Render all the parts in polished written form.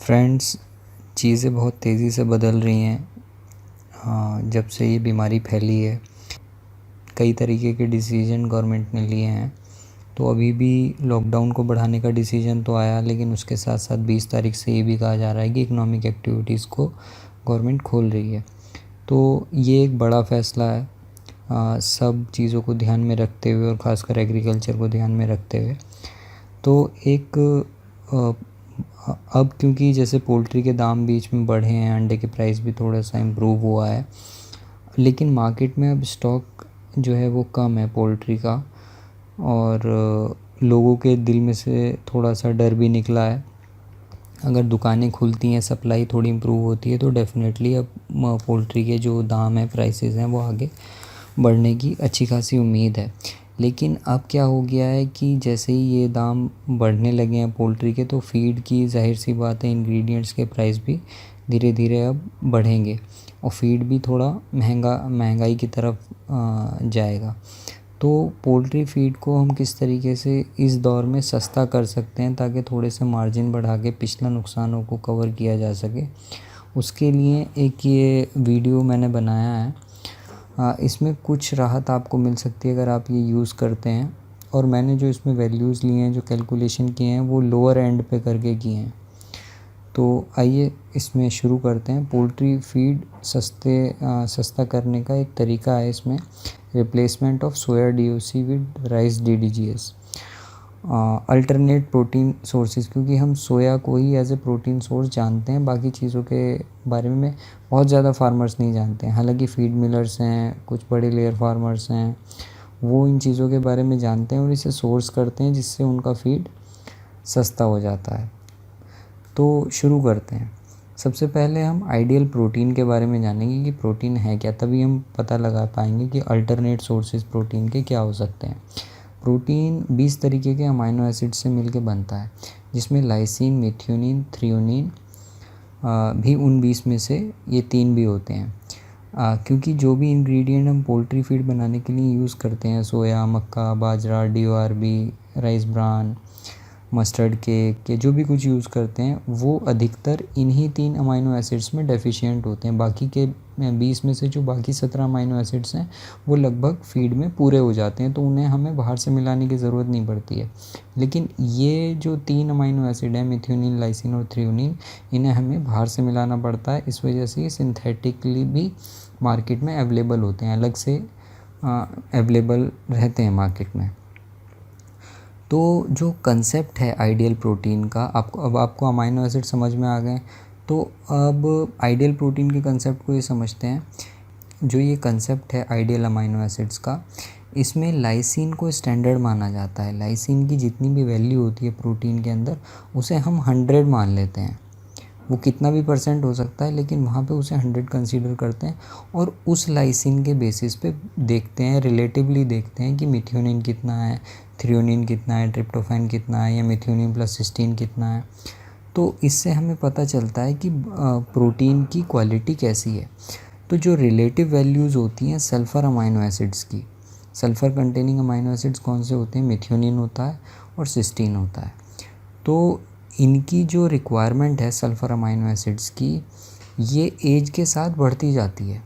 Friends, चीज़ें बहुत तेज़ी से बदल रही हैं। हाँ, जब से ये बीमारी फैली है कई तरीके के डिसीजन गवर्नमेंट ने लिए हैं। तो अभी भी लॉकडाउन को बढ़ाने का डिसीजन तो आया, लेकिन उसके साथ साथ 20 तारीख से ये भी कहा जा रहा है कि इकोनॉमिक एक्टिविटीज़ को गवर्नमेंट खोल रही है। तो ये एक बड़ा फ़ैसला है, सब चीज़ों को ध्यान में रखते हुए और ख़ासकर एग्रीकल्चर को ध्यान में रखते हुए। तो एक अब क्योंकि जैसे पोल्ट्री के दाम बीच में बढ़े हैं, अंडे के प्राइस भी थोड़ा सा इम्प्रूव हुआ है, लेकिन मार्केट में अब स्टॉक जो है वो कम है पोल्ट्री का, और लोगों के दिल में से थोड़ा सा डर भी निकला है। अगर दुकानें खुलती हैं, सप्लाई थोड़ी इम्प्रूव होती है, तो डेफ़िनेटली अब पोल्ट्री के जो दाम है, प्राइसेस हैं, वो आगे बढ़ने की अच्छी खासी उम्मीद है। लेकिन अब क्या हो गया है कि जैसे ही ये दाम बढ़ने लगे हैं पोल्ट्री के, तो फ़ीड की ज़ाहिर सी बात है इंग्रेडिएंट्स के प्राइस भी धीरे धीरे अब बढ़ेंगे और फ़ीड भी थोड़ा महंगाई की तरफ जाएगा। तो पोल्ट्री फ़ीड को हम किस तरीके से इस दौर में सस्ता कर सकते हैं ताकि थोड़े से मार्जिन बढ़ा के पिछला नुकसानों को कवर किया जा सके, उसके लिए एक ये वीडियो मैंने बनाया है। इसमें कुछ राहत आपको मिल सकती है अगर आप ये यूज़ करते हैं, और मैंने जो इसमें वैल्यूज़ लिए हैं, जो कैलकुलेशन किए हैं, वो लोअर एंड पे करके किए हैं। तो आइए इसमें शुरू करते हैं। पोल्ट्री फीड सस्ता करने का एक तरीका है इसमें, replacement of soya DOC with rice DDGS, alternate protein sources, क्योंकि हम सोया को ही एज ए प्रोटीन सोर्स जानते हैं, बाकी चीज़ों के बारे में बहुत ज़्यादा फार्मर्स नहीं जानते हैं। हालांकि फीड मिलर्स हैं, कुछ बड़े लेयर फार्मर्स हैं, वो इन चीज़ों के बारे में जानते हैं और इसे सोर्स करते हैं, जिससे उनका फीड सस्ता हो जाता है। तो शुरू करते हैं। सबसे पहले हम आइडियल प्रोटीन के बारे में जानेंगे कि प्रोटीन है क्या, तभी हम पता लगा पाएंगे कि अल्टरनेट सोर्सेज प्रोटीन के क्या हो सकते हैं। प्रोटीन 20 तरीके के अमाइनो एसिड से मिलकर बनता है, जिसमें लाइसिन, मेथियोनिन, थ्रियोनिन भी उन 20 में से ये 3 भी होते हैं। क्योंकि जो भी इंग्रेडिएंट हम पोल्ट्री फीड बनाने के लिए यूज़ करते हैं, सोया, मक्का, बाजरा, DORB, rice bran, mustard cake के जो भी कुछ यूज़ करते हैं, वो अधिकतर इन्हीं 3 अमाइनो एसिड्स में डेफिशिएंट होते हैं। बाकी के 20 में से जो बाकी 17 अमाइनो एसिड्स हैं, वो लगभग फीड में पूरे हो जाते हैं, तो उन्हें हमें बाहर से मिलाने की ज़रूरत नहीं पड़ती है। लेकिन ये जो 3 अमाइनो एसिड हैं, मेथियोनिन, लाइसिन और थ्रियोनिन, इन्हें हमें बाहर से मिलाना पड़ता है। इस वजह से ये सिंथेटिकली भी मार्केट में अवेलेबल होते हैं, अलग से अवेलेबल रहते हैं मार्केट में। तो जो कंसेप्ट है आइडियल प्रोटीन का, आपको अमाइनो एसिड समझ में आ गए, तो अब आइडियल प्रोटीन के कंसेप्ट को ये समझते हैं। जो ये कंसेप्ट है आइडियल अमाइनो एसिड्स का, इसमें लाइसिन को स्टैंडर्ड माना जाता है। लाइसिन की जितनी भी वैल्यू होती है प्रोटीन के अंदर, उसे हम 100 मान लेते हैं। वो कितना भी % हो सकता है, लेकिन वहाँ पे उसे 100 कंसीडर करते हैं, और उस लाइसिन के बेसिस पे देखते हैं, रिलेटिवली देखते हैं कि मिथियोनिन कितना है, थ्रियोनिन कितना है, ट्रिप्टोफैन कितना है, या मिथियोनिन प्लस सिस्टीन कितना है। तो इससे हमें पता चलता है कि प्रोटीन की क्वालिटी कैसी है। तो जो रिलेटिव वैल्यूज़ होती हैं सल्फ़र अमाइनो एसिड्स की, सल्फ़र कंटेनिंग अमाइनो एसिड्स कौन से होते हैं? मिथियोनिन होता है और सिस्टीन होता है। तो इनकी जो रिक्वायरमेंट है सल्फ़र अमाइनो एसिड्स की, ये एज के साथ बढ़ती जाती है।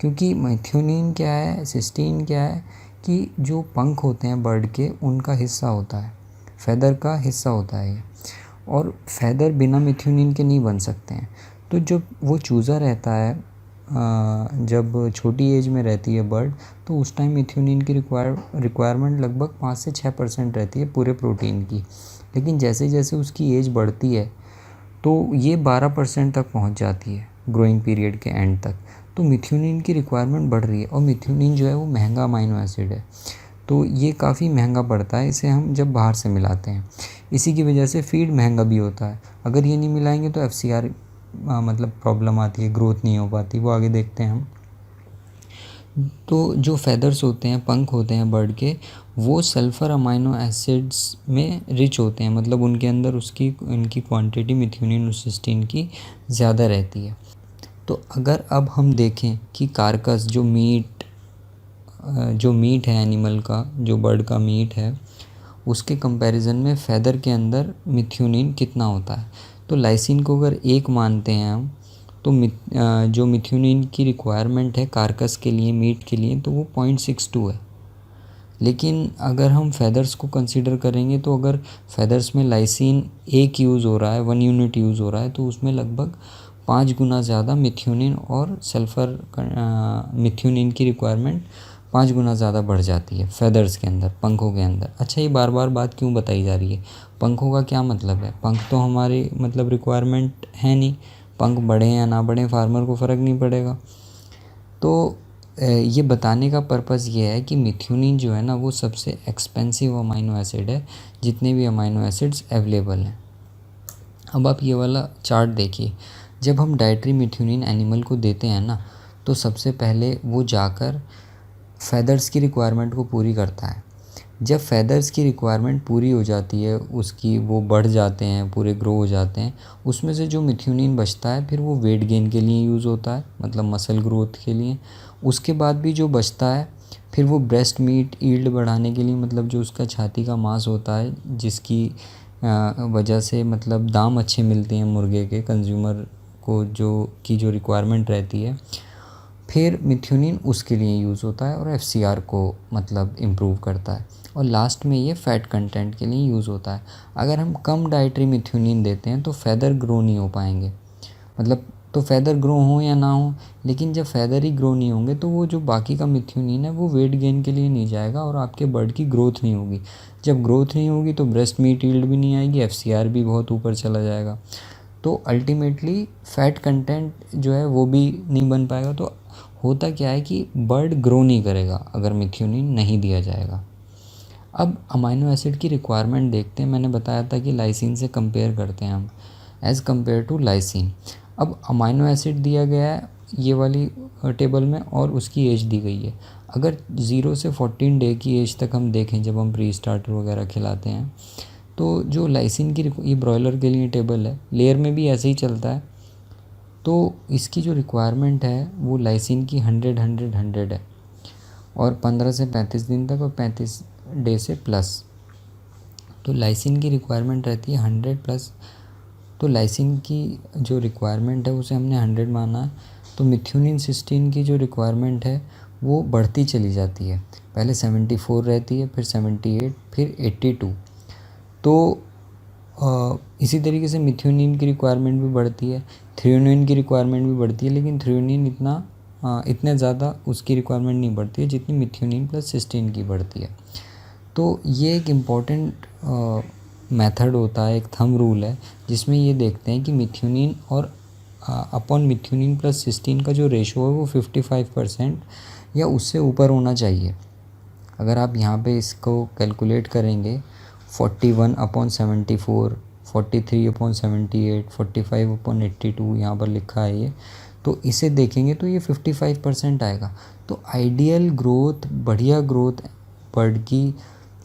क्योंकि मिथियोनिन क्या है, सिस्टीन क्या है, कि जो पंख होते हैं बर्ड के, उनका हिस्सा होता है, फैदर का हिस्सा होता है ये, और फैदर बिना मिथियोनिन के नहीं बन सकते हैं। तो जब वो चूज़ा रहता है, जब छोटी एज में रहती है बर्ड, तो उस टाइम मिथियोनिन की रिक्वायरमेंट लगभग 5 से 6% रहती है पूरे प्रोटीन की। लेकिन जैसे जैसे उसकी एज बढ़ती है, तो ये 12% तक पहुंच जाती है ग्रोइंग पीरियड के एंड तक। तो मिथियोनिन की रिक्वायरमेंट बढ़ रही है, और मिथियोनिन जो है वो महंगा अमाइनो एसिड है, तो ये काफ़ी महंगा पड़ता है इसे हम जब बाहर से मिलाते हैं। इसी की वजह से फीड महंगा भी होता है। अगर ये नहीं मिलाएंगे तो FCR मतलब प्रॉब्लम आती है, ग्रोथ नहीं हो पाती, वो आगे देखते हैं हम। तो जो फैदर्स होते हैं, पंख होते हैं बर्ड के, वो सल्फ़र अमाइनो एसिड्स में रिच होते हैं, मतलब उनके अंदर उनकी क्वांटिटी मिथियोनिन और सिस्टीन की ज़्यादा रहती है। तो अगर अब हम देखें कि कार्कस जो मीट है एनिमल का, जो बर्ड का मीट है, उसके कंपैरिजन में फैदर के अंदर मिथियोनिन कितना होता है, तो लाइसिन को अगर 1 मानते हैं हम, तो जो मिथ्योनिन की रिक्वायरमेंट है कार्कस के लिए, मीट के लिए, तो वो 0.62 है। लेकिन अगर हम फेदर्स को कंसीडर करेंगे तो अगर फेदर्स में लाइसिन 1 यूज़ हो रहा है, 1 यूनिट यूज़ हो रहा है, तो उसमें लगभग 5 गुना ज़्यादा मिथ्योनिन और सल्फ़र मिथ्योनिन की रिक्वायरमेंट 5 गुना ज़्यादा बढ़ जाती है फेदर्स के अंदर, पंखों के अंदर। अच्छा, ये बार बार बात क्यों बताई जा रही है? पंखों का क्या मतलब है? पंख तो हमारे मतलब रिक्वायरमेंट है नहीं, पंख बढ़े या ना बढ़े फार्मर को फ़र्क नहीं पड़ेगा। तो ये बताने का पर्पज़ ये है कि मिथ्योनिन जो है ना वो सबसे एक्सपेंसिव अमाइनो एसिड है जितने भी अमाइनो एसिड्स अवेलेबल हैं। अब आप ये वाला चार्ट देखिए, जब हम डाइटरी मिथ्योनिन एनिमल को देते हैं ना, तो सबसे पहले वो जाकर फेदर्स की रिक्वायरमेंट को पूरी करता है। जब फेदर्स की रिक्वायरमेंट पूरी हो जाती है उसकी, वो बढ़ जाते हैं, पूरे ग्रो हो जाते हैं, उसमें से जो मिथ्योनिन बचता है फिर वो वेट गेन के लिए यूज़ होता है, मतलब मसल ग्रोथ के लिए। उसके बाद भी जो बचता है फिर वो ब्रेस्ट मीट ईल्ड बढ़ाने के लिए, मतलब जो उसका छाती का मांस होता है जिसकी वजह से मतलब दाम अच्छे मिलते हैं मुर्गे के कंज्यूमर को, जो रिक्वायरमेंट रहती है, फिर मिथ्योनिन उसके लिए यूज़ होता है और एफसीआर को मतलब इम्प्रूव करता है, और लास्ट में ये फ़ैट कंटेंट के लिए यूज़ होता है। अगर हम कम डाइटरी मिथ्योनिन देते हैं तो फैदर ग्रो नहीं हो पाएंगे, मतलब तो फैदर ग्रो हो या ना हो, लेकिन जब फैदर ही ग्रो नहीं होंगे तो वो जो बाकी का मिथ्योनिन है वो वेट गेन के लिए नहीं जाएगा और आपके बर्ड की ग्रोथ नहीं होगी। जब ग्रोथ नहीं होगी तो ब्रेस्ट मीट यील्ड भी नहीं आएगी, एफसीआर भी बहुत ऊपर चला जाएगा, तो अल्टीमेटली फ़ैट कंटेंट जो है वो भी नहीं बन पाएगा। तो होता क्या है कि बर्ड ग्रो नहीं करेगा अगर मिथ्योनिन नहीं दिया जाएगा। अब अमाइनो एसिड की रिक्वायरमेंट देखते हैं। मैंने बताया था कि लाइसिन से कंपेयर करते हैं हम, एज़ कंपेयर टू लाइसिन। अब अमाइनो एसिड दिया गया है ये वाली टेबल में और उसकी एज दी गई है। अगर 0 से 14 डे की एज तक हम देखें, जब हम प्री स्टार्टर वगैरह खिलाते हैं, तो जो लाइसिन की ये ब्रॉयलर के लिए टेबल है, लेयर में भी ऐसे ही चलता है, तो इसकी जो रिक्वायरमेंट है वो लाइसिन की 100 है, और 15 से 35 दिन तक और 35 डे से प्लस, तो लाइसिन की रिक्वायरमेंट रहती है 100+। तो लाइसिन की जो रिक्वायरमेंट है उसे हमने 100 माना है, तो मिथ्योनिन सिस्टीन की जो रिक्वायरमेंट है वो बढ़ती चली जाती है। पहले 74 रहती है, फिर 78, फिर 82। तो इसी तरीके से मिथ्योनिन की रिक्वायरमेंट भी बढ़ती है, थ्रेओनिन की रिक्वायरमेंट भी बढ़ती है, लेकिन थ्रेओनिन इतने ज़्यादा उसकी रिक्वायरमेंट नहीं बढ़ती है जितनी मिथ्योनिन प्लस सिस्टीन की बढ़ती है। तो ये एक इम्पॉर्टेंट मेथड होता है, एक थंब रूल है, जिसमें ये देखते हैं कि मिथ्योनिन और अपॉन मिथ्योनिन प्लस सिस्टीन का जो रेशो है वो 55% या उससे ऊपर होना चाहिए। अगर आप यहाँ पे इसको कैलकुलेट करेंगे, 41/74, 43/78, 45/82 यहाँ पर लिखा है ये, तो इसे देखेंगे तो ये 55% आएगा। तो आइडियल ग्रोथ, बढ़िया ग्रोथ बर्ड की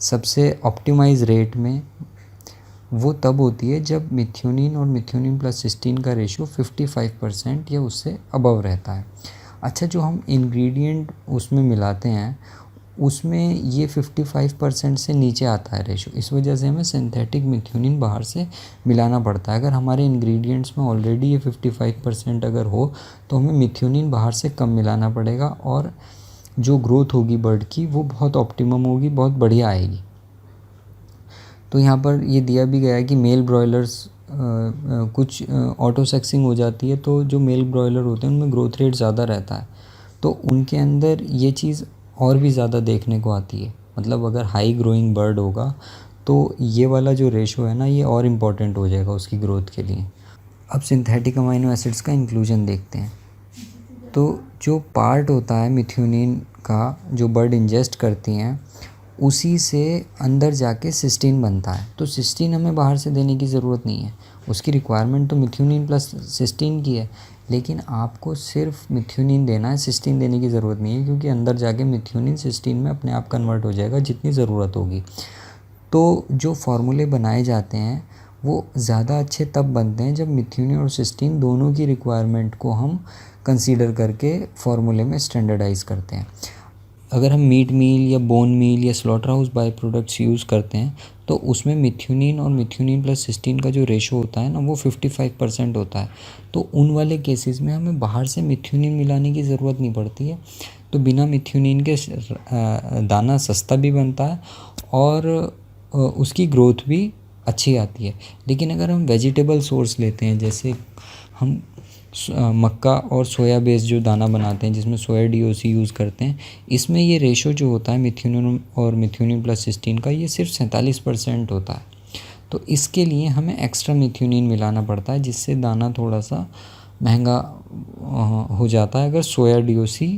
सबसे ऑप्टिमाइज रेट में वो तब होती है जब मिथ्योनिन और मिथ्योनिन प्लस सिस्टीन का रेशियो 55% या उससे अबव रहता है। अच्छा, जो हम इंग्रेडिएंट उसमें मिलाते हैं उसमें ये 55% से नीचे आता है रेशो, इस वजह से हमें सिंथेटिक मिथ्योनिन बाहर से मिलाना पड़ता है। अगर हमारे इंग्रेडिएंट्स में ऑलरेडी ये 55% अगर हो तो हमें मिथ्योनिन बाहर से कम मिलाना पड़ेगा, और जो ग्रोथ होगी बर्ड की वो बहुत ऑप्टिमम होगी, बहुत बढ़िया आएगी। तो यहाँ पर ये दिया भी गया है कि मेल ब्रॉयलर्स कुछ ऑटो सेक्सिंग हो जाती है, तो जो मेल ब्रॉयलर होते हैं उनमें ग्रोथ रेट ज़्यादा रहता है, तो उनके अंदर ये चीज़ और भी ज़्यादा देखने को आती है। मतलब अगर हाई ग्रोइंग बर्ड होगा तो ये वाला जो रेशो है ना ये और इम्पॉर्टेंट हो जाएगा उसकी ग्रोथ के लिए। अब सिंथेटिक अमाइनो एसिड्स का इंक्लूजन देखते हैं। तो जो पार्ट होता है मिथ्योनिन का जो बर्ड इंजेस्ट करती हैं, उसी से अंदर जाके सिस्टीन बनता है। तो सिस्टीन हमें बाहर से देने की ज़रूरत नहीं है, उसकी रिक्वायरमेंट तो मिथ्योनिन प्लस सिस्टीन की है, लेकिन आपको सिर्फ मिथ्योनिन देना है, सिस्टीन देने की ज़रूरत नहीं है, क्योंकि अंदर जाके मिथ्योनिन सिस्टीन में अपने आप कन्वर्ट हो जाएगा जितनी ज़रूरत होगी। तो जो फार्मूले बनाए जाते हैं वो ज़्यादा अच्छे तब बनते हैं जब मिथ्योनिन और सिस्टीन दोनों की रिक्वायरमेंट को हम कंसीडर करके फार्मूले में स्टैंडर्डाइज करते हैं। अगर हम मीट मील या बोन मील या slaughter house by products use करते हैं तो उसमें मिथ्योनिन और मिथ्योनिन प्लस सिस्टीन का जो रेशो होता है ना वो 55% होता है। तो उन वाले केसेस में हमें बाहर से मिथ्योनिन मिलाने की ज़रूरत नहीं पड़ती है। तो बिना मिथ्योनिन के दाना सस्ता भी बनता है और उसकी ग्रोथ भी अच्छी आती है। लेकिन अगर हम वेजिटेबल सोर्स लेते हैं, जैसे हम मक्का और सोया बेस्ड जो दाना बनाते हैं जिसमें सोया डीओसी यूज़ करते हैं, इसमें ये रेशो जो होता है मिथ्योनिन और मिथ्योनिन प्लस सिस्टीन का, ये सिर्फ 47% होता है। तो इसके लिए हमें एक्स्ट्रा मिथ्योनिन मिलाना पड़ता है, जिससे दाना थोड़ा सा महंगा हो जाता है। अगर सोया डीओसी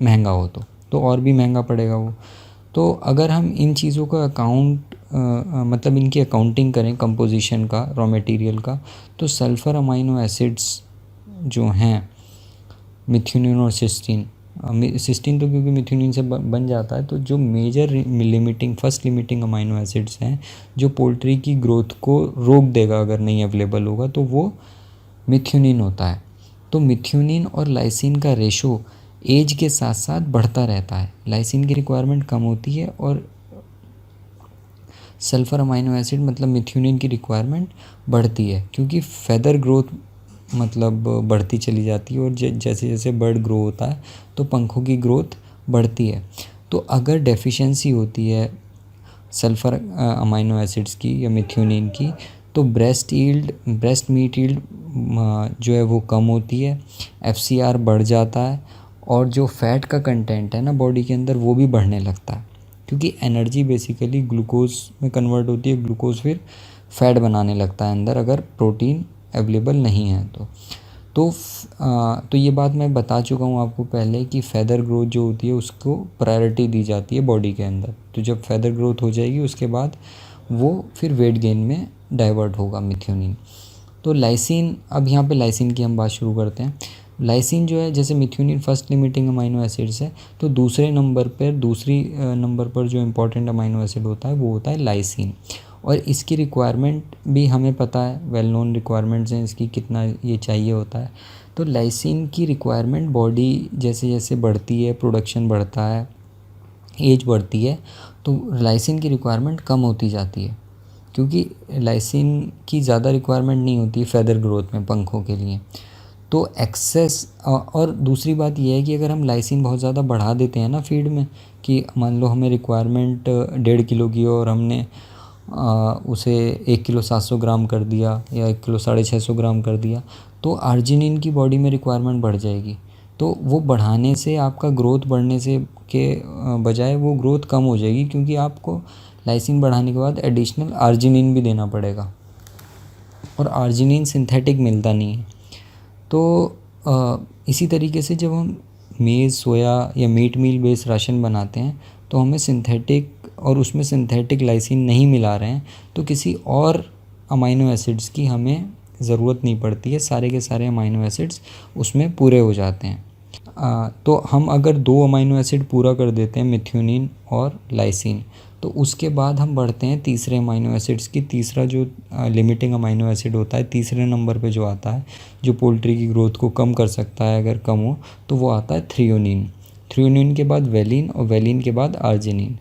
महंगा हो तो और भी महंगा पड़ेगा वो। तो अगर हम इन चीज़ों का मतलब इनकी अकाउंटिंग करें कंपोजिशन का, रॉ मटेरियल का, तो सल्फ़र अमाइनो एसिड्स जो हैं मिथ्योनिन और सिस्टीन तो क्योंकि मिथ्योनिन से बन जाता है, तो जो major first limiting amino acids हैं जो पोल्ट्री की ग्रोथ को रोक देगा अगर नहीं अवेलेबल होगा, तो वो मिथ्योनिन होता है। तो मिथ्योनिन और लाइसिन का रेशो एज के साथ साथ बढ़ता रहता है। लाइसिन की रिक्वायरमेंट कम होती है और सल्फ़र अमाइनो एसिड मतलब मिथ्योनिन की रिक्वायरमेंट बढ़ती है, क्योंकि फेदर ग्रोथ मतलब बढ़ती चली जाती है और जैसे जैसे बर्ड ग्रो होता है तो पंखों की ग्रोथ बढ़ती है। तो अगर डेफिशिएंसी होती है सल्फ़र अमाइनो एसिड्स की या मिथ्योनिन की, तो ब्रेस्ट मीट यील्ड जो है वो कम होती है, FCR बढ़ जाता है और जो फैट का कंटेंट है ना बॉडी के अंदर वो भी बढ़ने लगता है, क्योंकि एनर्जी बेसिकली ग्लूकोज में कन्वर्ट होती है। ग्लूकोज फिर फैट बनाने लगता है अंदर अगर प्रोटीन अवेलेबल नहीं है तो ये बात मैं बता चुका हूँ आपको पहले कि फैदर ग्रोथ जो होती है उसको प्रायोरिटी दी जाती है बॉडी के अंदर। तो जब फैदर ग्रोथ हो जाएगी उसके बाद वो फिर वेट गेन में डाइवर्ट होगा मिथ्योनिन। तो लाइसिन, अब यहाँ पे लाइसिन की हम बात शुरू करते हैं। लाइसिन जो है, जैसे methionine first limiting amino acids है, तो दूसरी नंबर पर जो इम्पोर्टेंट अमाइनो एसिड होता है वो होता है लाइसिन। और इसकी रिक्वायरमेंट भी हमें पता है, वेल नोन रिक्वायरमेंट्स हैं इसकी, कितना ये चाहिए होता है। तो लाइसिन की रिक्वायरमेंट बॉडी जैसे जैसे बढ़ती है, प्रोडक्शन बढ़ता है, एज बढ़ती है, तो लाइसिन की रिक्वायरमेंट कम होती जाती है, क्योंकि लाइसिन की ज़्यादा रिक्वायरमेंट नहीं होती फैदर ग्रोथ में पंखों के लिए। तो एक्सेस, और दूसरी बात यह है कि अगर हम लाइसिन बहुत ज़्यादा बढ़ा देते हैं ना फीड में, कि मान लो हमें रिक्वायरमेंट 1.5 किलो की और हमने उसे 1 किलो 700 ग्राम कर दिया या 1 किलो 650 ग्राम कर दिया, तो आर्जिनिन की बॉडी में रिक्वायरमेंट बढ़ जाएगी। तो वो बढ़ाने से आपका ग्रोथ बढ़ने से के बजाय वो ग्रोथ कम हो जाएगी, क्योंकि आपको लाइसिन बढ़ाने के बाद एडिशनल आर्जिनिन भी देना पड़ेगा और आर्जिनिन सिंथेटिक मिलता नहीं है। तो इसी तरीके से जब हम मेज़, सोया या मीट मील बेस्ड राशन बनाते हैं तो हमें सिंथेटिक, और उसमें सिंथेटिक लाइसिन नहीं मिला रहे हैं, तो किसी और अमाइनो एसिड्स की हमें ज़रूरत नहीं पड़ती है, सारे के सारे अमाइनो एसिड्स उसमें पूरे हो जाते हैं। तो हम अगर 2 अमाइनो एसिड पूरा कर देते हैं, मिथ्योनिन और लाइसिन, तो उसके बाद हम बढ़ते हैं तीसरे अमाइनो एसिड्स की। तीसरा जो लिमिटिंग अमाइनो एसिड होता है, तीसरे नंबर पे जो आता है, जो पोल्ट्री की ग्रोथ को कम कर सकता है अगर कम हो, तो वो आता है थ्रियोनिन। थ्रियोनिन के बाद वेलिन और वेलिन के बाद आर्जिनिन।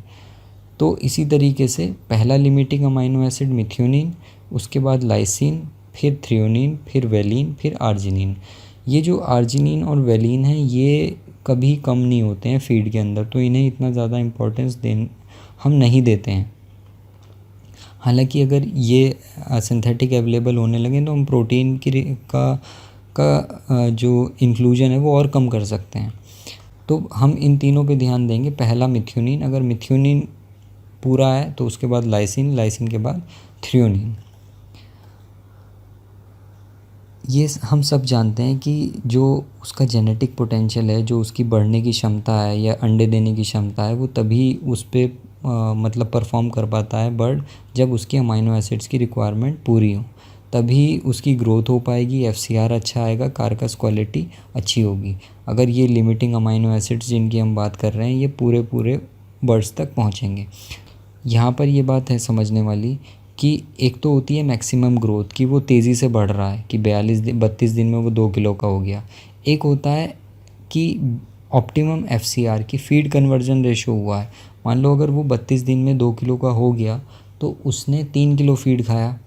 तो इसी तरीके से पहला लिमिटिंग अमाइनो एसिड मिथ्योनिन, उसके बाद लाइसिन, फिर थ्रियोनिन, फिर वेलिन, फिर आर्जिनिन। ये जो आर्जिनिन और वेलिन हैं ये कभी कम नहीं होते हैं फीड के अंदर, तो इन्हें इतना ज़्यादा इम्पोर्टेंस हम नहीं देते हैं। हालांकि अगर ये सिंथेटिक अवेलेबल होने लगे तो हम प्रोटीन का जो इंक्लूजन है वो और कम कर सकते हैं। तो हम इन तीनों पे ध्यान देंगे। पहला मिथ्योनिन, अगर मिथ्योनिन पूरा है तो उसके बाद लाइसिन, लाइसिन के बाद थ्रियोनिन। ये हम सब जानते हैं कि जो उसका जेनेटिक पोटेंशियल है, जो उसकी बढ़ने की क्षमता है या अंडे देने की क्षमता है, वो तभी उस पर मतलब परफॉर्म कर पाता है बर्ड, जब उसकी अमाइनो एसिड्स की रिक्वायरमेंट पूरी हो, तभी उसकी ग्रोथ हो पाएगी, FCR अच्छा आएगा, कार्कस क्वालिटी अच्छी होगी। अगर ये लिमिटिंग अमाइनो एसिड्स जिनकी हम बात कर रहे हैं ये पूरे बर्ड्स तक पहुँचेंगे। यहाँ पर ये बात है समझने वाली कि एक तो होती है मैक्सिमम ग्रोथ, कि वो तेज़ी से बढ़ रहा है, कि 32 दिन में वो 2 किलो का हो गया। एक होता है कि ऑप्टिमम FCR की फीड कन्वर्जन रेशो हुआ है। मान लो अगर वो 32 दिन में 2 किलो का हो गया, तो उसने 3 किलो फीड खाया,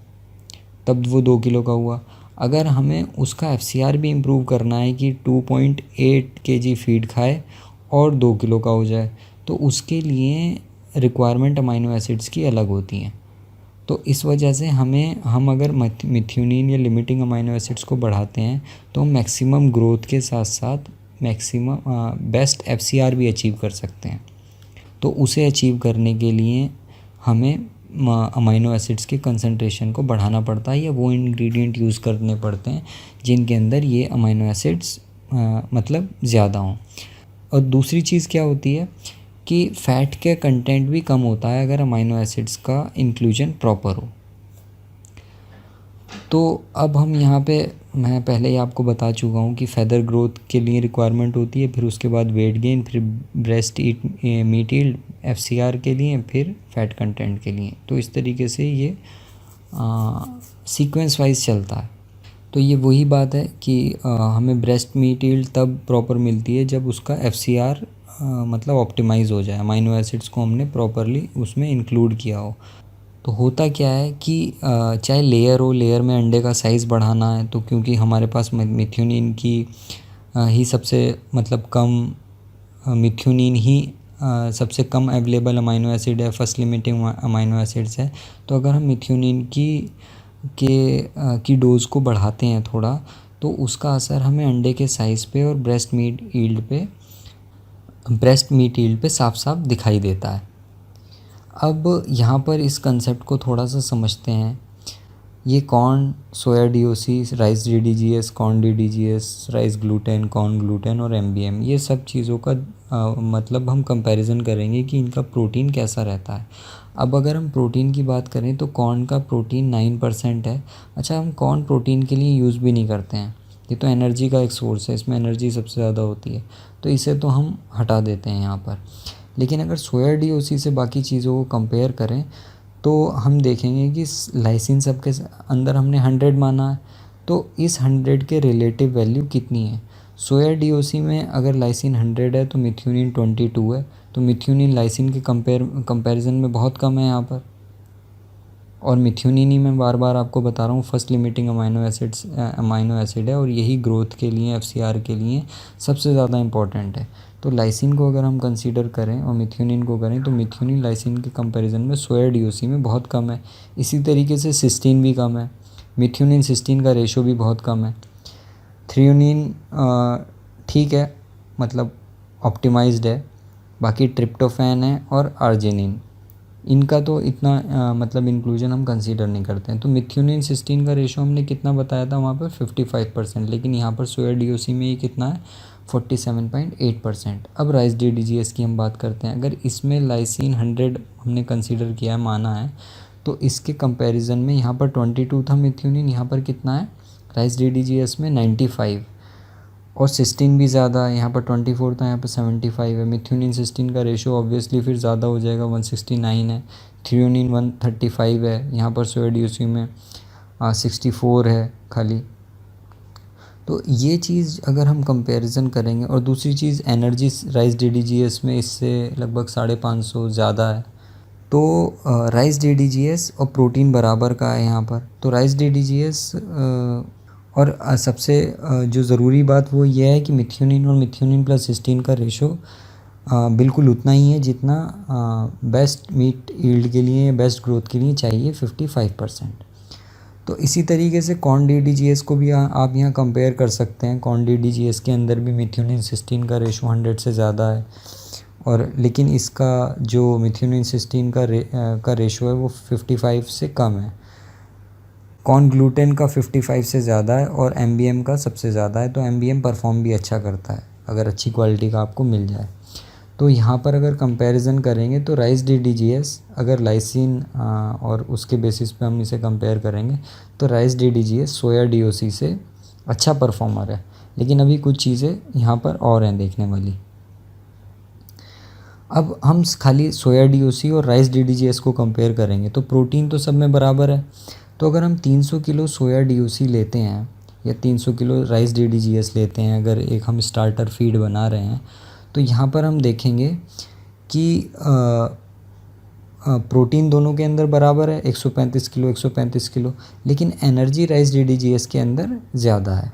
तब वो 2 किलो का हुआ। अगर हमें उसका एफसीआर भी इम्प्रूव करना है कि 2.8 केजी फीड खाए और 2 किलो का हो जाए, तो उसके लिए रिक्वायरमेंट अमाइनो एसिड्स की अलग होती हैं। तो इस वजह से हम अगर मिथ्योनिन या लिमिटिंग अमाइनो एसिड्स को बढ़ाते हैं तो हम मैक्सिमम ग्रोथ के साथ साथ मैक्सिमम बेस्ट एफसीआर भी अचीव कर सकते हैं। तो उसे अचीव करने के लिए हमें अमाइनो एसिड्स के कंसंट्रेशन को बढ़ाना पड़ता है, या वो इंग्रेडिएंट यूज़ करने पड़ते हैं जिनके अंदर ये अमाइनो एसिड्स मतलब ज़्यादा हों। और दूसरी चीज़ क्या होती है कि फ़ैट के कंटेंट भी कम होता है अगर अमाइनो एसिड्स का इंक्लूजन प्रॉपर हो। तो अब हम यहाँ पे, मैं पहले ही आपको बता चुका हूँ कि फेदर ग्रोथ के लिए रिक्वायरमेंट होती है, फिर उसके बाद वेट गेन, फिर ब्रेस्ट मीट यील्ड, एफसीआर के लिए, फिर फैट कंटेंट के लिए। तो इस तरीके से ये सीक्वेंस वाइज चलता है। तो ये वही बात है कि हमें ब्रेस्ट मीट यील्ड तब प्रॉपर मिलती है जब उसका एफसीआर मतलब ऑप्टिमाइज़ हो जाए, अमाइनो एसिड्स को हमने प्रॉपरली उसमें इंक्लूड किया हो। तो होता क्या है कि चाहे लेयर हो, लेयर में अंडे का साइज़ बढ़ाना है, तो क्योंकि हमारे पास मिथ्योनिन की ही सबसे मतलब कम मिथ्योनिन ही सबसे कम अवेलेबल अमाइनो एसिड है, फर्स्ट लिमिटिंग अमाइनो एसिड्स है। तो अगर हम मिथ्योनिन की डोज़ को बढ़ाते हैं थोड़ा, तो उसका असर हमें अंडे के साइज़ पे और ब्रेस्ट मीट यील्ड पे साफ साफ दिखाई देता है। अब यहाँ पर इस कंसेप्ट को थोड़ा सा समझते हैं। ये corn, soya DOC, rice DDGS, corn DDGS, rice gluten, corn gluten और एमबीएम, ये सब चीज़ों का मतलब हम कंपैरिजन करेंगे कि इनका प्रोटीन कैसा रहता है। अब अगर हम प्रोटीन की बात करें तो कॉर्न का प्रोटीन 9% है। अच्छा, हम कॉर्न प्रोटीन के लिए यूज़ भी नहीं करते हैं, ये तो एनर्जी का एक सोर्स है, इसमें एनर्जी सबसे ज़्यादा होती है, तो इसे तो हम हटा देते हैं यहाँ पर। लेकिन अगर सोया डीओसी से बाकी चीज़ों को कंपेयर करें तो हम देखेंगे कि लाइसिन सब के अंदर हमने 100 माना है, तो इस 100 के रिलेटिव वैल्यू कितनी है। सोया डीओसी में अगर लाइसिन 100 है तो मिथ्योनिन 22 है, तो मिथ्योनिन लाइसिन के कंपैरिजन में बहुत कम है यहाँ पर। और मिथ्योनिन ही मैं बार बार आपको बता रहा हूँ फर्स्ट लिमिटिंग अमाइनो एसिड है, और यही ग्रोथ के लिए, एफसीआर के लिए सबसे ज़्यादा इम्पॉर्टेंट है। तो लाइसिन को अगर हम कंसीडर करें और मिथ्योनिन को करें तो मिथ्योनिन लाइसिन के कंपैरिजन में सोया डीओसी में बहुत कम है। इसी तरीके से सिस्टीन भी कम है, मिथ्योनिन सिस्टीन का रेशो भी बहुत कम है। थ्रियोनिन ठीक है, मतलब ऑप्टिमाइज्ड है। बाकी ट्रिप्टोफैन है और आर्जिनिन, इनका तो इतना मतलब इंक्लूजन हम कंसीडर नहीं करते हैं। तो मिथ्योनिन सिस्टीन का रेशो हमने कितना बताया था वहाँ पर 55%, लेकिन यहाँ पर सोया डीओसी में ये कितना है 47.8%। अब राइस डीडीजीएस की हम बात करते हैं। अगर इसमें लाइसिन 100 हमने कंसीडर किया है, माना है, तो इसके कंपैरिजन में यहाँ पर 22 था मिथ्योनिन, यहाँ पर कितना है राइस डीडीजीएस में 95, और सिस्टीन भी ज़्यादा है, यहाँ पर 24 था, यहाँ पर 75 है। मिथ्योनिन सिस्टीन का रेशो ऑब्वियसली फिर ज़्यादा हो जाएगा, 169 है। थ्रियोनिन 135 है, यहाँ पर सोया डीओसी में 64 है खाली। तो ये चीज़ अगर हम कंपैरिजन करेंगे, और दूसरी चीज़ एनर्जी राइस डीडीजीएस में इससे लगभग 550 ज़्यादा है। तो राइस डीडीजीएस और प्रोटीन बराबर का है यहाँ पर। तो राइस डीडीजीएस और सबसे जो ज़रूरी बात वो ये है कि मिथ्योनिन और मिथ्योनिन प्लस सिस्टीन का रेशो बिल्कुल उतना ही है जितना बेस्ट मीट यील्ड के लिए, बेस्ट ग्रोथ के लिए चाहिए, 55%। तो इसी तरीके से कॉर्न डीडीजीएस को भी आप यहाँ कंपेयर कर सकते हैं। कॉर्न डीडीजीएस के अंदर भी मिथ्योनिन सिस्टीन का रेशो 100 से ज़्यादा है, और लेकिन इसका जो मिथ्योनिन सिस्टीन का रेशो है वो 55 से कम है। कॉर्न ग्लूटेन का 55 से ज़्यादा है और एमबीएम का सबसे ज़्यादा है। तो एमबीएम परफॉर्म भी अच्छा करता है अगर अच्छी क्वालिटी का आपको मिल जाए। तो यहाँ पर अगर कंपैरिजन करेंगे तो राइस डीडीजीएस अगर लाइसिन और उसके बेसिस पे हम इसे कंपेयर करेंगे तो राइस डीडीजीएस सोया डीओसी से अच्छा परफॉर्मर है। लेकिन अभी कुछ चीज़ें यहाँ पर और हैं देखने वाली। अब हम खाली सोया डीओसी और राइस डीडीजीएस को कंपेयर करेंगे तो प्रोटीन तो सब में बराबर है। तो अगर हम 300 किलो सोया डीओसी लेते हैं या 300 किलो राइस डीडीजीएस लेते हैं, अगर एक हम स्टार्टर फीड बना रहे हैं, तो यहाँ पर हम देखेंगे कि प्रोटीन दोनों के अंदर बराबर है 135 किलो 135 किलो, लेकिन एनर्जी राइस DDGS के अंदर ज़्यादा है।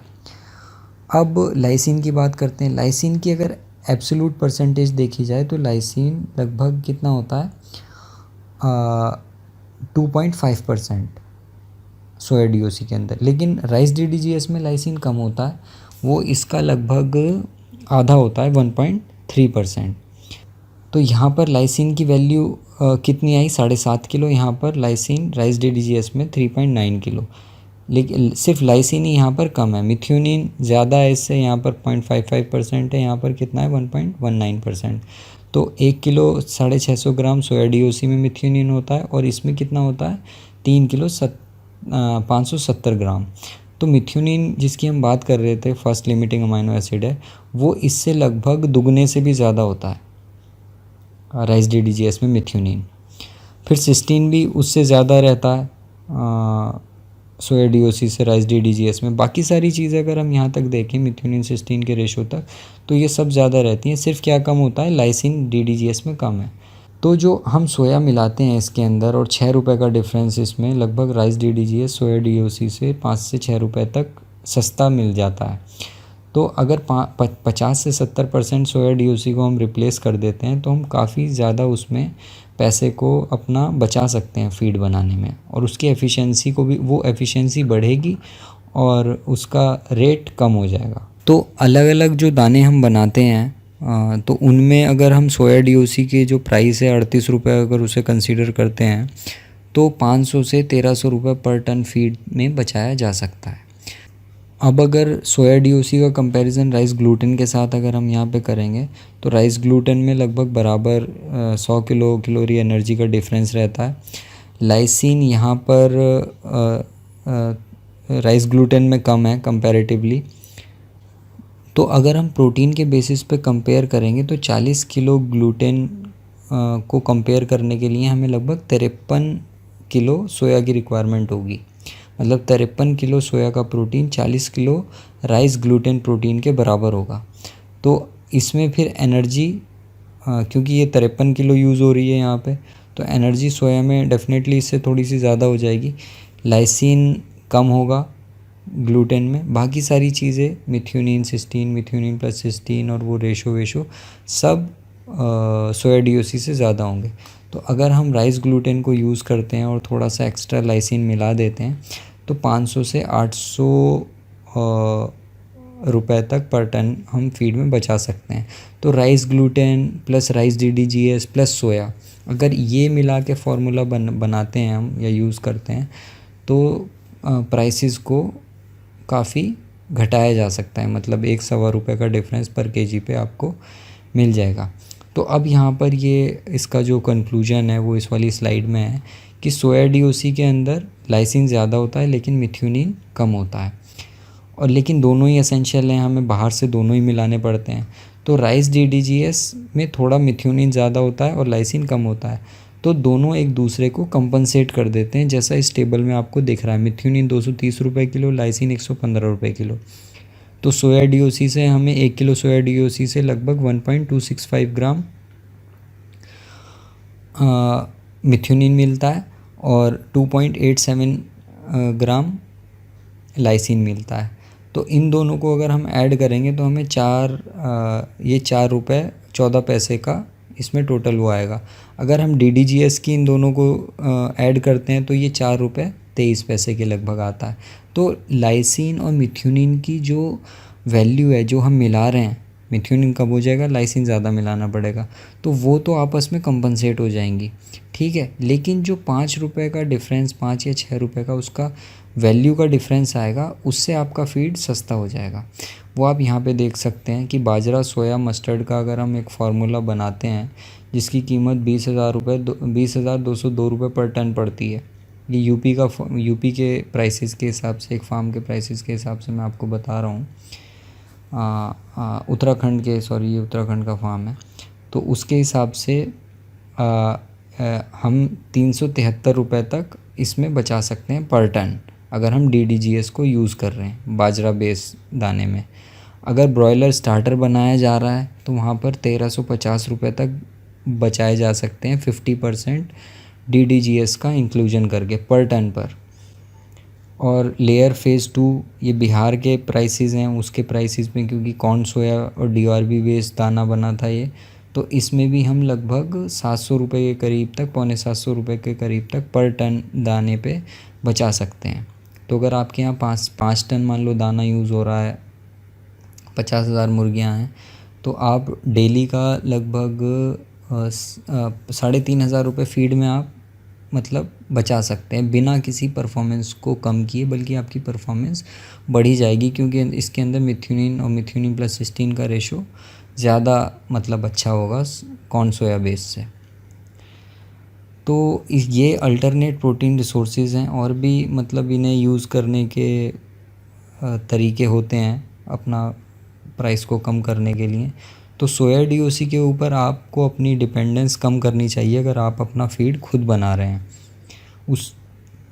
अब लाइसिन की बात करते हैं। लाइसिन की अगर एब्सोल्यूट परसेंटेज देखी जाए तो लाइसिन लगभग कितना होता है 2.5% सोया DOC के अंदर, लेकिन राइस DDGS में लाइसिन कम होता है, वो इसका लगभग आधा होता है 1.3%। तो यहाँ पर लाइसिन की वैल्यू कितनी आई 7.5 किलो, यहाँ पर लाइसिन राइस DDGS में 3.9 किलो, लेकिन सिर्फ लाइसिन ही यहाँ पर कम है। मिथ्योनिन ज़्यादा है इससे, यहाँ पर 0.55% है, यहाँ पर कितना है 1.19%। तो 1 किलो 650 ग्राम सोया DOC में मिथ्योनिन होता है और इसमें कितना होता है 3 किलो 570 ग्राम। तो मिथ्योनिन जिसकी हम बात कर रहे थे फर्स्ट लिमिटिंग अमाइनो एसिड है, वो इससे लगभग दुगने से भी ज़्यादा होता है राइस DDGS में मिथ्योनिन। फिर सिस्टीन भी उससे ज़्यादा रहता है सोया DOC से राइस DDGS में। बाकी सारी चीज़ें अगर हम यहाँ तक देखें मिथ्योनिन सिस्टीन के रेशो तक, तो ये सब ज़्यादा रहती हैं, सिर्फ क्या कम होता है लाइसिन DDGS में कम है। तो जो हम सोया मिलाते हैं इसके अंदर और 6 रुपये का डिफरेंस इसमें, लगभग राइस DDGS सोया DOC से 5 से 6 रुपये तक सस्ता मिल जाता है। तो अगर 50 से 70% सोया DOC को हम रिप्लेस कर देते हैं तो हम काफ़ी ज़्यादा उसमें पैसे को अपना बचा सकते हैं फीड बनाने में, और उसकी एफिशिएंसी को भी, वो एफिशिएंसी बढ़ेगी और उसका रेट कम हो जाएगा। तो अलग अलग जो दाने हम बनाते हैं तो उनमें अगर हम सोया DOC के जो प्राइस है 38 रुपये अगर उसे कंसीडर करते हैं तो 500 से 1300 रुपये पर टन फीड में बचाया जा सकता है। अब अगर सोया DOC का कंपैरिजन राइस ग्लूटेन के साथ अगर हम यहाँ पे करेंगे तो राइस ग्लूटेन में लगभग बराबर 100 किलो कैलोरी एनर्जी का डिफरेंस रहता है। लाइसिन यहाँ पर राइस ग्लूटेन में कम है कंपैरेटिवली। तो अगर हम प्रोटीन के बेसिस पे कंपेयर करेंगे तो 40 किलो ग्लूटेन को कंपेयर करने के लिए हमें लगभग 53 किलो सोया की रिक्वायरमेंट होगी। मतलब 53 किलो सोया का protein 40 kilo rice gluten protein के बराबर होगा। तो इसमें फिर एनर्जी क्योंकि ये 53 किलो यूज़ हो रही है यहाँ पे, तो एनर्जी सोया में डेफिनेटली इससे थोड़ी सी ज़्यादा हो जाएगी। लाइसिन कम होगा ग्लूटेन में, बाकी सारी चीज़ें methionine cystine, methionine plus cystine और वो रेशो सब सोया DOC से ज़्यादा होंगे। तो अगर हम राइस ग्लूटेन को यूज़ करते हैं और थोड़ा सा एक्स्ट्रा लाइसिन मिला देते हैं तो 500 से 800 रुपए तक पर टन हम फीड में बचा सकते हैं। तो rice gluten plus rice DDGS plus soya, अगर ये मिला के फार्मूला बनाते हैं हम या यूज़ करते हैं तो प्राइसेस को काफ़ी घटाया जा सकता है। मतलब 1-1.25 रुपये का डिफरेंस पर केजी पे आपको मिल जाएगा। तो अब यहाँ पर ये इसका जो कंक्लूजन है वो इस वाली स्लाइड में है कि सोया DOC के अंदर लाइसिन ज़्यादा होता है लेकिन मिथ्योनिन कम होता है, और लेकिन दोनों ही एसेंशियल हैं, हमें बाहर से दोनों ही मिलाने पड़ते हैं। तो राइस DDGS में थोड़ा मिथ्योनिन ज़्यादा होता है और लाइसिन कम होता है, तो दोनों एक दूसरे को कंपनसेट कर देते हैं। जैसा इस टेबल में आपको दिख रहा है, मिथ्योनिन 230 रुपये किलो, लाइसिन 115 रुपये किलो। तो सोया DOC से हमें 1 किलो सोया DOC से लगभग 1.265 ग्राम मिथ्योनिन मिलता है और 2.87 ग्राम लाइसिन मिलता है। तो इन दोनों को अगर हम ऐड करेंगे तो हमें 4 रुपये 14 पैसे का इसमें टोटल वो आएगा। अगर हम DDGS की इन दोनों को ऐड करते हैं तो ये 4 रुपये 23 पैसे के लगभग आता है। तो लाइसिन और मिथ्योनिन की जो वैल्यू है जो हम मिला रहे हैं, मिथ्योनिन कम हो जाएगा, लाइसिन ज़्यादा मिलाना पड़ेगा, तो वो तो आपस में कंपनसेट हो जाएंगी, ठीक है। लेकिन जो 5 रुपये का डिफरेंस, 5 या 6 रुपये का उसका वैल्यू का डिफरेंस आएगा, उससे आपका फीड सस्ता हो जाएगा। वो आप यहाँ पे देख सकते हैं कि बाजरा सोया मस्टर्ड का अगर हम एक फार्मूला बनाते हैं जिसकी कीमत 20,202 रुपये पर टन पड़ती है। ये यूपी के प्राइसेस के हिसाब से, एक फार्म के प्राइसेस के हिसाब से मैं आपको बता रहा हूँ। उत्तराखंड ये उत्तराखंड का फार्म है, तो उसके हिसाब से हम 373 रुपये तक इसमें बचा सकते हैं पर टन अगर हम DDGS को यूज़ कर रहे हैं बाजरा बेस दाने में। अगर ब्रॉयलर स्टार्टर बनाया जा रहा है तो वहाँ पर 1350 रुपये तक बचाए जा सकते हैं 50% DDGS का इंक्लूजन करके पर टन पर। और लेयर फेज़ 2 ये बिहार के प्राइसेस हैं, उसके प्राइसेस में, क्योंकि कॉर्न सोया और DRB बेस्ड दाना बना था ये, तो इसमें भी हम लगभग 700 रुपये के करीब तक, 650 रुपये के करीब तक पर टन दाने पे बचा सकते हैं। तो अगर आपके यहाँ 5 टन मान लो दाना यूज़ हो रहा है, 50,000 मुर्गियाँ हैं, तो आप डेली का लगभग 3,500 रुपये फीड में आप मतलब बचा सकते हैं, बिना किसी परफॉर्मेंस को कम किए, बल्कि आपकी परफॉर्मेंस बढ़ी जाएगी, क्योंकि इसके अंदर मिथ्यूनिन और मिथ्यूनिन प्लस सिस्टीन का रेशो ज़्यादा मतलब अच्छा होगा कॉर्न सोया बेस से। तो ये अल्टरनेट प्रोटीन रिसोर्सेज हैं, और भी मतलब इन्हें यूज़ करने के तरीके होते हैं अपना प्राइस को कम करने के लिए। तो सोया DOC के ऊपर आपको अपनी डिपेंडेंस कम करनी चाहिए अगर आप अपना फीड खुद बना रहे हैं।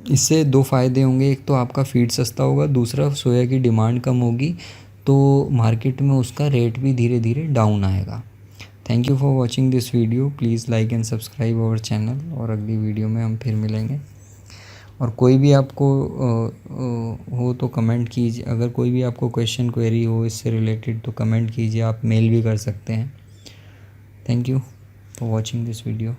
इससे 2 फ़ायदे होंगे, एक तो आपका फीड सस्ता होगा, दूसरा सोया की डिमांड कम होगी, तो मार्केट में उसका रेट भी धीरे धीरे डाउन आएगा। Thank you for watching this video. Please like and subscribe our channel, और अगली वीडियो में हम फिर मिलेंगे। और कोई भी आपको हो तो कमेंट कीजिए, अगर कोई भी आपको क्वेश्चन क्वेरी हो इससे रिलेटेड तो कमेंट कीजिए, आप मेल भी कर सकते हैं। Thank you for watching this video.